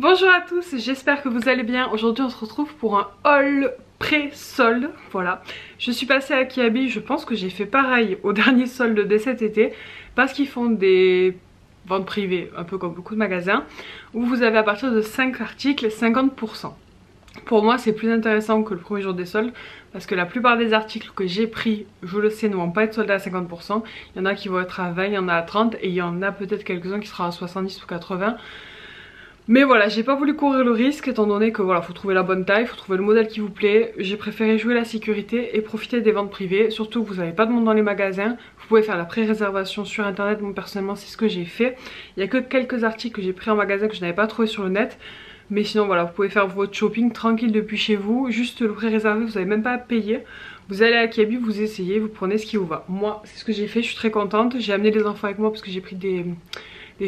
Bonjour à tous, j'espère que vous allez bien. Aujourd'hui on se retrouve pour un haul pré-solde. Voilà, je suis passée à Kiabi, je pense que j'ai fait pareil au dernier solde de cet été, parce qu'ils font des ventes privées, un peu comme beaucoup de magasins, où vous avez à partir de 5 articles 50%. Pour moi c'est plus intéressant que le premier jour des soldes, parce que la plupart des articles que j'ai pris, je le sais, ne vont pas être soldés à 50%. Il y en a qui vont être à 20, il y en a à 30 et il y en a peut-être quelques-uns qui seront à 70 ou 80. Mais voilà, j'ai pas voulu courir le risque étant donné que voilà, faut trouver la bonne taille, faut trouver le modèle qui vous plaît. J'ai préféré jouer la sécurité et profiter des ventes privées. Surtout que vous n'avez pas de monde dans les magasins, vous pouvez faire la pré-réservation sur internet. Moi personnellement c'est ce que j'ai fait. Il y a que quelques articles que j'ai pris en magasin que je n'avais pas trouvé sur le net. Mais sinon voilà, vous pouvez faire votre shopping tranquille depuis chez vous. Juste le pré-réservé, vous n'avez même pas à payer. Vous allez à Kiabi, vous essayez, vous prenez ce qui vous va. Moi c'est ce que j'ai fait, je suis très contente. J'ai amené les enfants avec moi parce que j'ai pris des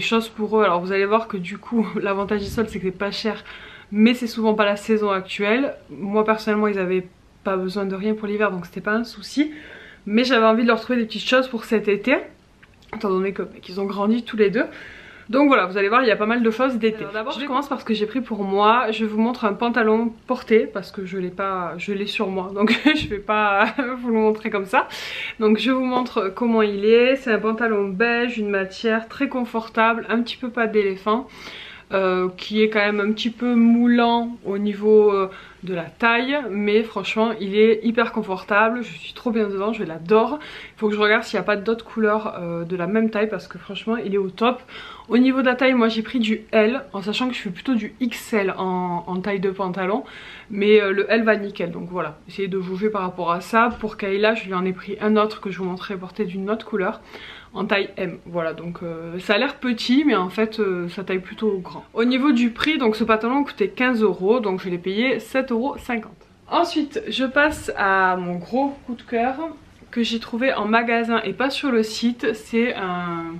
choses pour eux. Alors vous allez voir que du coup l'avantage du solde c'est que c'est pas cher, mais c'est souvent pas la saison actuelle. Moi personnellement ils avaient pas besoin de rien pour l'hiver, donc c'était pas un souci, mais j'avais envie de leur trouver des petites choses pour cet été étant donné qu'ils ont grandi tous les deux. Donc voilà, vous allez voir, il y a pas mal de choses d'été. D'abord je commence par ce que j'ai pris pour moi. Je vous montre un pantalon porté parce que je l'ai sur moi, donc je vais pas vous le montrer comme ça. Donc je vous montre comment il est. C'est un pantalon beige, une matière très confortable, un petit peu pas d'éléphant, qui est quand même un petit peu moulant au niveau de la taille, mais franchement il est hyper confortable. Je suis trop bien dedans, je l'adore. Il faut que je regarde s'il n'y a pas d'autres couleurs de la même taille parce que franchement il est au top. Au niveau de la taille, moi j'ai pris du L, en sachant que je fais plutôt du XL en taille de pantalon, mais le L va nickel, donc voilà, essayez de juger par rapport à ça. Pour Kayla je lui en ai pris un autre que je vous montrerai porté d'une autre couleur, en taille M, voilà. Donc ça a l'air petit mais en fait ça taille plutôt grand. Au niveau du prix, donc ce pantalon coûtait 15 €, donc je l'ai payé 7,50 €. Ensuite je passe à mon gros coup de cœur que j'ai trouvé en magasin et pas sur le site. C'est un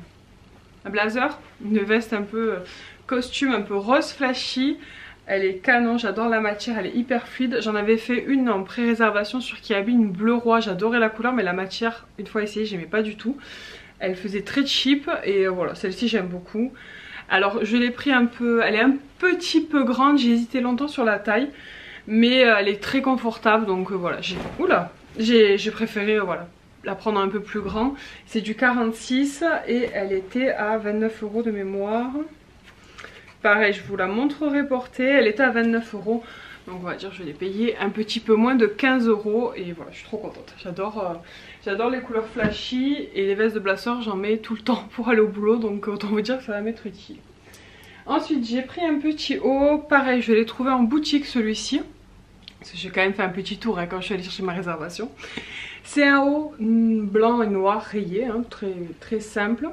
blazer, une veste un peu costume, un peu rose flashy. Elle est canon, j'adore la matière, elle est hyper fluide. J'en avais fait une en pré-réservation sur Kiabi, une bleu roi, j'adorais la couleur, mais la matière, une fois essayée, j'aimais pas du tout. Elle faisait très cheap et voilà, celle-ci j'aime beaucoup. Alors je l'ai pris un peu, elle est un petit peu grande, j'ai hésité longtemps sur la taille, mais elle est très confortable, donc voilà, j'ai préféré voilà, la prendre un peu plus grand. C'est du 46 et elle était à 29 € de mémoire. Pareil, je vous la montrerai portée, elle était à 29 €. Donc on va dire que je l'ai payé un petit peu moins de 15 € et voilà, je suis trop contente. J'adore les couleurs flashy et les vestes de blazer, j'en mets tout le temps pour aller au boulot, donc autant vous dire que ça va m'être utile. Ensuite j'ai pris un petit haut, pareil je l'ai trouvé en boutique celui-ci. Parce que j'ai quand même fait un petit tour quand je suis allée chercher ma réservation. C'est un haut blanc et noir rayé, hein, très simple.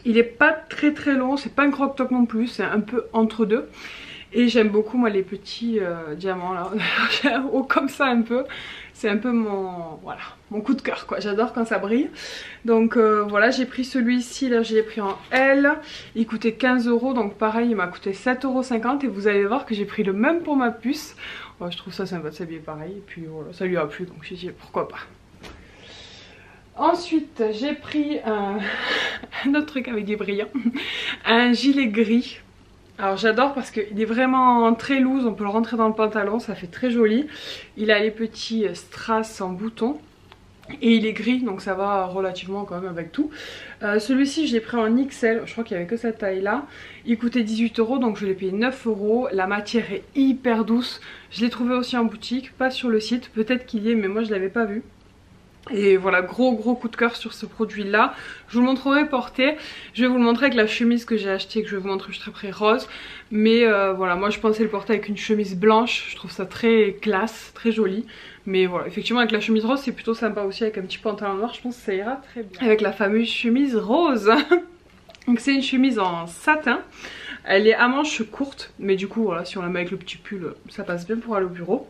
Il est pas très long, c'est pas un crop top non plus, c'est un peu entre deux. Et j'aime beaucoup moi les petits diamants là, j'ai un haut comme ça un peu. C'est un peu mon coup de cœur quoi, j'adore quand ça brille. Donc voilà, j'ai pris celui-ci là, je l'ai pris en L. Il coûtait 15 €, donc pareil il m'a coûté 7,50 € et vous allez voir que j'ai pris le même pour ma puce. Ouais, je trouve ça sympa de s'habiller pareil et puis voilà, ça lui a plu donc j'ai dit pourquoi pas. Ensuite j'ai pris un autre truc avec des brillants, un gilet gris. Alors j'adore parce qu'il est vraiment très loose, on peut le rentrer dans le pantalon, ça fait très joli. Il a les petits strass en bouton et il est gris donc ça va relativement quand même avec tout. Celui-ci je l'ai pris en XL, je crois qu'il n'y avait que cette taille là. Il coûtait 18 € donc je l'ai payé 9 €. La matière est hyper douce, je l'ai trouvé aussi en boutique, pas sur le site, peut-être qu'il y est mais moi je l'avais pas vu. Et voilà, gros coup de cœur sur ce produit là. Je vous le montrerai porté. Je vais vous le montrer avec la chemise que j'ai achetée, que je vais vous montrer juste après, rose. Mais voilà, moi je pensais le porter avec une chemise blanche. Je trouve ça très classe, très joli. Mais voilà, effectivement avec la chemise rose c'est plutôt sympa aussi. Avec un petit pantalon noir je pense que ça ira très bien. Avec la fameuse chemise rose. Donc c'est une chemise en satin. Elle est à manches courtes, mais du coup voilà, si on la met avec le petit pull ça passe bien pour aller au bureau.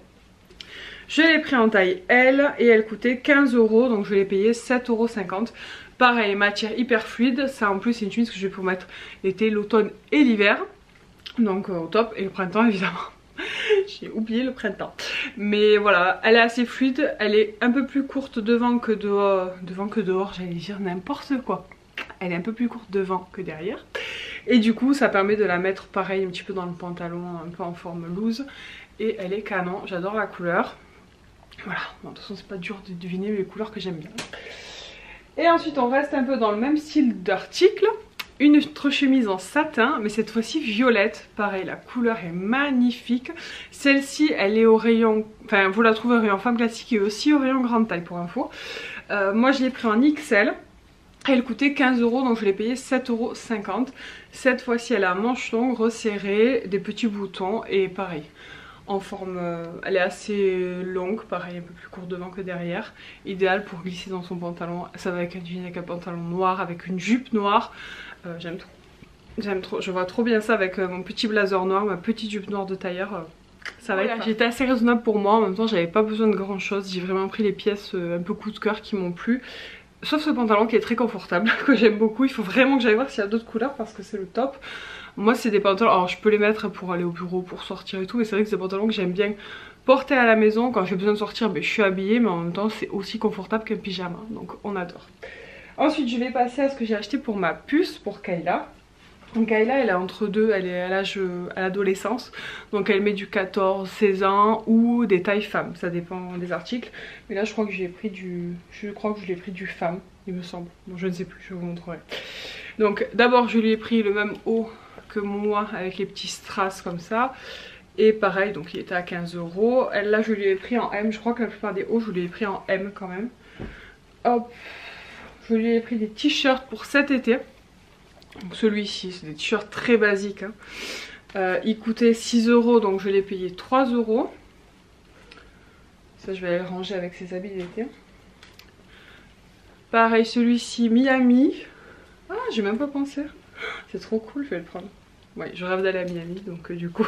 Je l'ai pris en taille L et elle coûtait 15 €, donc je l'ai payé 7,50 €. Pareil, matière hyper fluide, ça en plus c'est une chemise que je vais pour mettre l'été, l'automne et l'hiver. Donc au top, et le printemps évidemment. J'ai oublié le printemps. Mais voilà, elle est assez fluide, elle est un peu plus courte devant que dehors, j'allais dire n'importe quoi. Elle est un peu plus courte devant que derrière. Et du coup ça permet de la mettre pareil un petit peu dans le pantalon, un peu en forme loose. Et elle est canon, j'adore la couleur. Voilà, bon, de toute façon c'est pas dur de deviner les couleurs que j'aime bien. Et ensuite on reste un peu dans le même style d'article. Une autre chemise en satin, mais cette fois-ci violette. Pareil, la couleur est magnifique. Celle-ci, elle est au rayon... Enfin, vous la trouvez au rayon femme classique et aussi au rayon grande taille pour info. Moi, je l'ai pris en XL. Elle coûtait 15 €, donc je l'ai payé 7,50 €. Cette fois-ci, elle a un manche longue, resserré, des petits boutons et pareil. En forme, elle est assez longue, pareil, un peu plus courte devant que derrière. Idéal pour glisser dans son pantalon. Ça va avec un jean, avec un pantalon noir, avec une jupe noire. J'aime trop. J'aime trop. Je vois trop bien ça avec mon petit blazer noir, ma petite jupe noire de tailleur. Ça va être... J'étais assez raisonnable pour moi. En même temps, j'avais pas besoin de grand chose. J'ai vraiment pris les pièces un peu coup de cœur qui m'ont plu. Sauf ce pantalon qui est très confortable, que j'aime beaucoup. Il faut vraiment que j'aille voir s'il y a d'autres couleurs parce que c'est le top. Moi c'est des pantalons, alors je peux les mettre pour aller au bureau, pour sortir et tout, mais c'est vrai que c'est des pantalons que j'aime bien porter à la maison. Quand j'ai besoin de sortir, je suis habillée, mais en même temps c'est aussi confortable qu'un pyjama, donc on adore. Ensuite je vais passer à ce que j'ai acheté pour ma puce, pour Kayla. Donc Kayla elle est entre deux, elle est à l'âge, à l'adolescence, donc elle met du 14-16 ans ou des tailles femmes, ça dépend des articles. Mais là je crois que j'ai pris du, femme, il me semble, bon je ne sais plus, je vous montrerai. Donc d'abord je lui ai pris le même haut que moi avec les petits strass comme ça. Et pareil, donc il était à 15 €. Là je lui ai pris en M, je crois que la plupart des hauts je lui ai pris en M quand même. Hop, je lui ai pris des t-shirts pour cet été. Donc celui-ci, c'est des t-shirts très basiques. Hein. Il coûtait 6 €, donc je l'ai payé 3 €. Ça je vais aller ranger avec ses habits d'été. Pareil celui-ci Miami. Ah j'ai même pas pensé. C'est trop cool, je vais le prendre. Ouais, je rêve d'aller à Miami, donc du coup,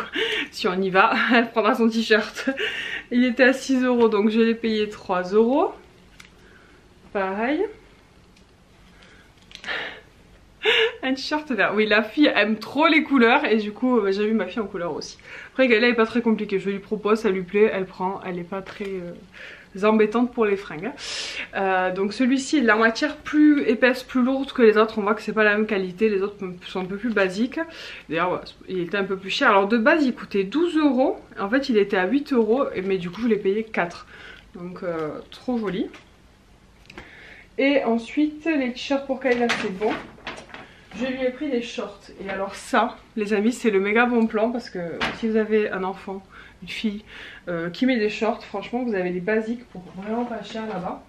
si on y va, elle prendra son t-shirt. Il était à 6 €, donc je l'ai payé 3 €. Pareil. Un t-shirt vert. Oui, la fille aime trop les couleurs et du coup, j'ai vu ma fille en couleur aussi. Après, elle est pas très compliquée. Je lui propose, ça lui plaît, elle prend. Elle est pas très... embêtante pour les fringues. Donc celui-ci, la matière plus épaisse, plus lourde que les autres. On voit que c'est pas la même qualité, les autres sont un peu plus basiques. D'ailleurs ouais, il était un peu plus cher. Alors de base il coûtait 12 €. En fait il était à 8 €, mais du coup je l'ai payé 4. Donc trop joli. Et ensuite les t-shirts pour Kayla c'est bon. Je lui ai pris des shorts. Et alors ça les amis c'est le méga bon plan, parce que si vous avez un enfant, une fille qui met des shorts, franchement vous avez des basiques pour vraiment pas cher là-bas.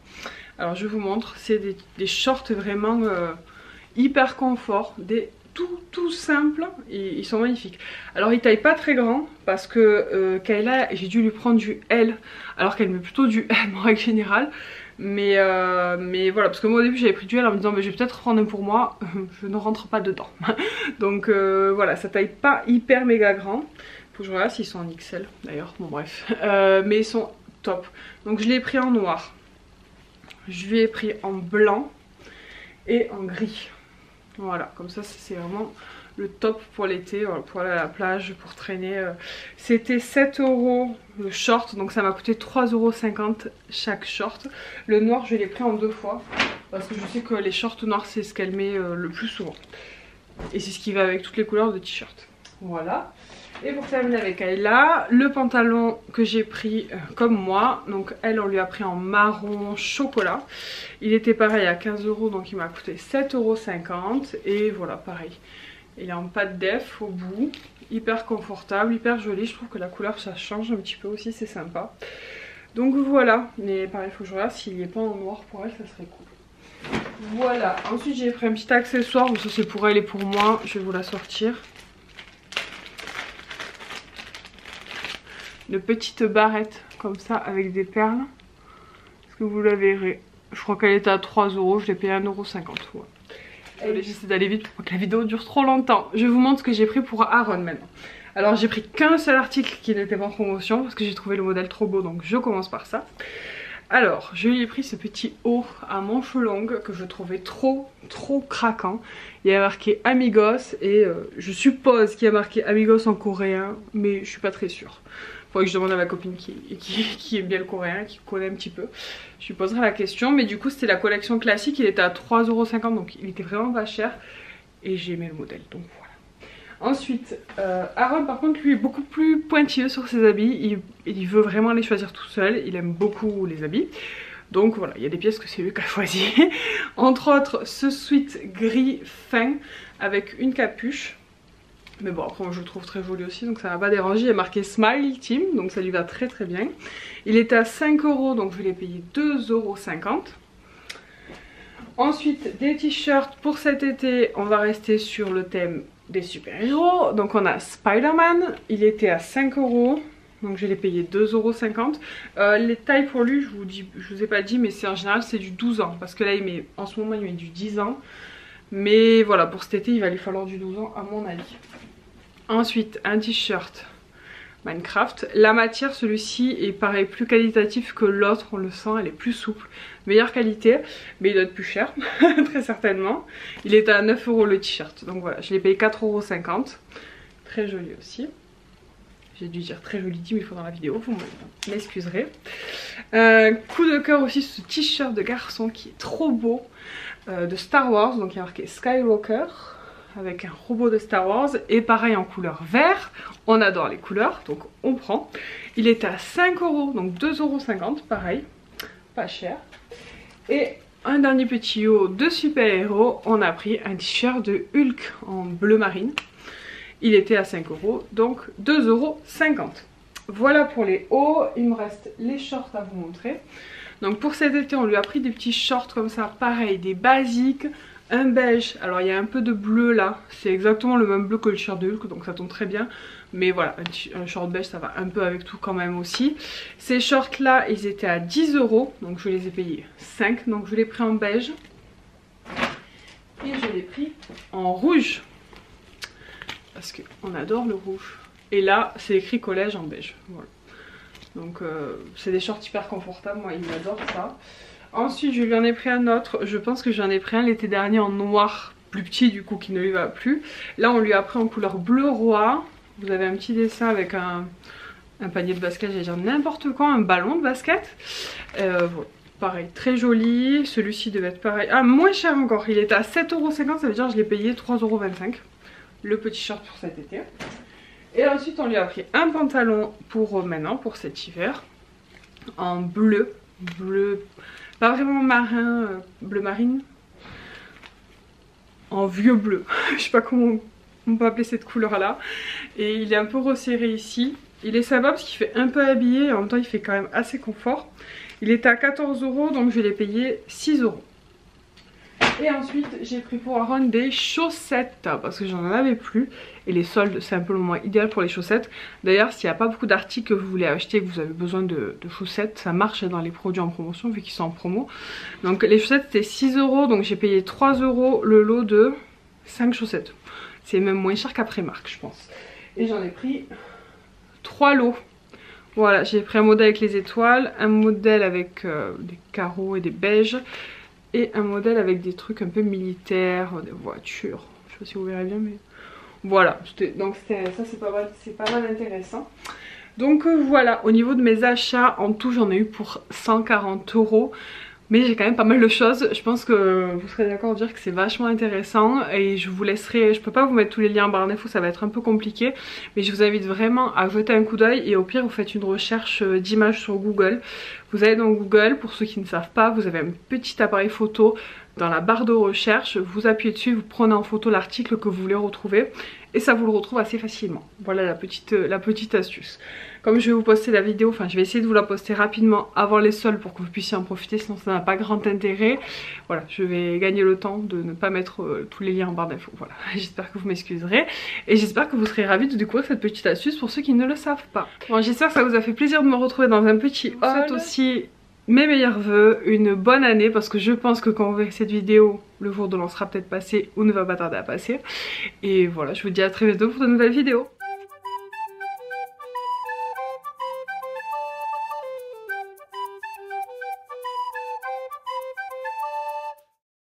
Alors je vous montre, c'est des shorts vraiment hyper confort, des tout simples, et ils sont magnifiques. Alors ils taillent pas très grand parce que Kayla, j'ai dû lui prendre du L alors qu'elle met plutôt du M en règle générale. Mais voilà, parce que moi au début j'avais pris du L en me disant mais je vais peut-être prendre un pour moi, je ne rentre pas dedans. Donc voilà, ça taille pas hyper méga grand. Faut que je regarde s'ils sont en XL d'ailleurs, bon bref. Mais ils sont top. Donc je l'ai pris en noir. Je lui ai pris en blanc et en gris. Voilà, comme ça c'est vraiment le top pour l'été, pour aller à la plage, pour traîner. C'était 7 € le short, donc ça m'a coûté 3,50 € chaque short. Le noir je l'ai pris en 2 fois, parce que je sais que les shorts noirs c'est ce qu'elle met le plus souvent. Et c'est ce qui va avec toutes les couleurs de t-shirt. Voilà. Et pour terminer avec Kayla, le pantalon que j'ai pris comme moi, donc elle on lui a pris en marron chocolat. Il était pareil à 15 €, donc il m'a coûté 7,50 € et voilà pareil. Il est en pâte def au bout, hyper confortable, hyper joli. Je trouve que la couleur ça change un petit peu aussi, c'est sympa. Donc voilà, mais pareil il faut que je regarde s'il n'est pas en noir pour elle, ça serait cool. Voilà, ensuite j'ai pris un petit accessoire, ça c'est pour elle et pour moi, je vais vous la sortir. De petites barrettes comme ça avec des perles. Est-ce que vous la verrez? Je crois qu'elle était à 3 €, je l'ai payé à 1,50 €. Ouais. J'essaie d'aller vite pour que la vidéo dure trop longtemps. Je vous montre ce que j'ai pris pour Aaron maintenant. Alors j'ai pris qu'un seul article qui n'était pas en promotion parce que j'ai trouvé le modèle trop beau, donc je commence par ça. Alors je lui ai pris ce petit haut à manches longues que je trouvais trop craquant. Il y a marqué Amigos et je suppose qu'il y a marqué Amigos en coréen, mais je suis pas très sûre. Faudrait que je demande à ma copine qui aime bien le coréen, qui connaît un petit peu. Je lui poserai la question, mais du coup c'était la collection classique, il était à 3,50 €, donc il était vraiment pas cher. Et j'ai aimé le modèle, donc voilà. Ensuite, Aaron par contre lui est beaucoup plus pointilleux sur ses habits, il veut vraiment les choisir tout seul, il aime beaucoup les habits. Donc voilà, il y a des pièces que c'est lui qui a choisi. Entre autres, ce sweat gris fin avec une capuche. Mais bon, après moi je le trouve très joli aussi, donc ça m'a pas dérangé. Il est marqué Smile Team, donc ça lui va très très bien. Il était à 5 €, donc je l'ai payé 2,50 €. Ensuite, des t-shirts pour cet été, on va rester sur le thème des super-héros. Donc on a Spider-Man, il était à 5 €, donc je l'ai payé 2,50 €. Les tailles pour lui, je vous ai pas dit, mais c'est en général c'est du 12 ans. Parce que là, en ce moment il met du 10 ans. Mais voilà, pour cet été, il va lui falloir du 12 ans à mon avis. Ensuite, un t-shirt Minecraft. La matière, celui-ci est pareil, plus qualitatif que l'autre, on le sent, elle est plus souple. Meilleure qualité, mais il doit être plus cher, très certainement. Il est à 9 € le t-shirt, donc voilà, je l'ai payé 4,50 €. Très joli aussi. J'ai dû dire très joli 10 000 fois dans la vidéo, vous m'excuserez. Coup de cœur aussi, ce t-shirt de garçon qui est trop beau, de Star Wars, donc il y a marqué Skywalker, avec un robot de Star Wars, et pareil en couleur vert. On adore les couleurs, donc on prend. Il est à 5 €, donc 2,50 €, pareil, pas cher. Et un dernier petit haut de super-héros, on a pris un t-shirt de Hulk en bleu marine. Il était à 5 €, donc 2,50 €. Voilà pour les hauts, il me reste les shorts à vous montrer. Donc pour cet été, on lui a pris des petits shorts comme ça, pareil, des basiques. Un beige, alors il y a un peu de bleu là, c'est exactement le même bleu que le t-shirt de Hulk, donc ça tombe très bien. Mais voilà, un short beige ça va un peu avec tout quand même aussi. Ces shorts là, ils étaient à 10 €, donc je les ai payés 5, donc je l'ai pris en beige. Et je l'ai pris en rouge, parce qu'on adore le rouge. Et là, c'est écrit collège en beige, voilà. Donc c'est des shorts hyper confortables, moi il adore ça. Ensuite je lui en ai pris un autre, je pense que j'en ai pris un l'été dernier en noir, plus petit du coup qui ne lui va plus. Là on lui a pris en couleur bleu roi, vous avez un petit dessin avec un panier de basket, j'allais dire n'importe quoi, un ballon de basket. Voilà. Pareil, très joli, celui-ci devait être pareil, ah moins cher encore, il était à 7,50 €, ça veut dire que je l'ai payé 3,25 €, le petit short pour cet été. Et ensuite on lui a pris un pantalon pour maintenant, pour cet hiver, en bleu, pas vraiment marin, bleu marine, en vieux bleu, je sais pas comment on peut appeler cette couleur là. Et il est un peu resserré ici, il est sympa parce qu'il fait un peu habillé et en même temps il fait quand même assez confort. Il était à 14 €, donc je l'ai payé 6 €. Et ensuite j'ai pris pour Aaron des chaussettes parce que j'en avais plus. Et les soldes c'est un peu le moment idéal pour les chaussettes. D'ailleurs s'il n'y a pas beaucoup d'articles que vous voulez acheter et que vous avez besoin de chaussettes, ça marche dans les produits en promotion vu qu'ils sont en promo. Donc les chaussettes c'était 6 €, donc j'ai payé 3 € le lot de 5 chaussettes. C'est même moins cher qu'après marque je pense. Et j'en ai pris 3 lots. Voilà, j'ai pris un modèle avec les étoiles, un modèle avec des carreaux et des beiges. Et un modèle avec des trucs un peu militaires, des voitures. Je sais pas si vous verrez bien, mais voilà. Donc ça c'est pas mal intéressant. Donc voilà, au niveau de mes achats, en tout j'en ai eu pour 140 €. Mais j'ai quand même pas mal de choses. Je pense que vous serez d'accord de dire que c'est vachement intéressant. Et je vous laisserai, je peux pas vous mettre tous les liens en barre d'infos, ça va être un peu compliqué. Mais je vous invite vraiment à jeter un coup d'œil. Et au pire vous faites une recherche d'images sur Google. Vous allez dans Google, pour ceux qui ne savent pas, vous avez un petit appareil photo dans la barre de recherche. Vous appuyez dessus, vous prenez en photo l'article que vous voulez retrouver. Et ça vous le retrouve assez facilement. Voilà la petite astuce. Comme je vais vous poster la vidéo, enfin je vais essayer de vous la poster rapidement avant les soldes pour que vous puissiez en profiter, sinon ça n'a pas grand intérêt. Voilà, je vais gagner le temps de ne pas mettre tous les liens en barre d'infos. Voilà, j'espère que vous m'excuserez. Et j'espère que vous serez ravis de découvrir cette petite astuce pour ceux qui ne le savent pas. Bon, j'espère que ça vous a fait plaisir de me retrouver dans un petit haul. Aussi mes meilleurs vœux, une bonne année, parce que je pense que quand vous verrez cette vidéo, le jour de l'an sera peut-être passé ou ne va pas tarder à passer. Et voilà, je vous dis à très bientôt pour de nouvelles vidéos.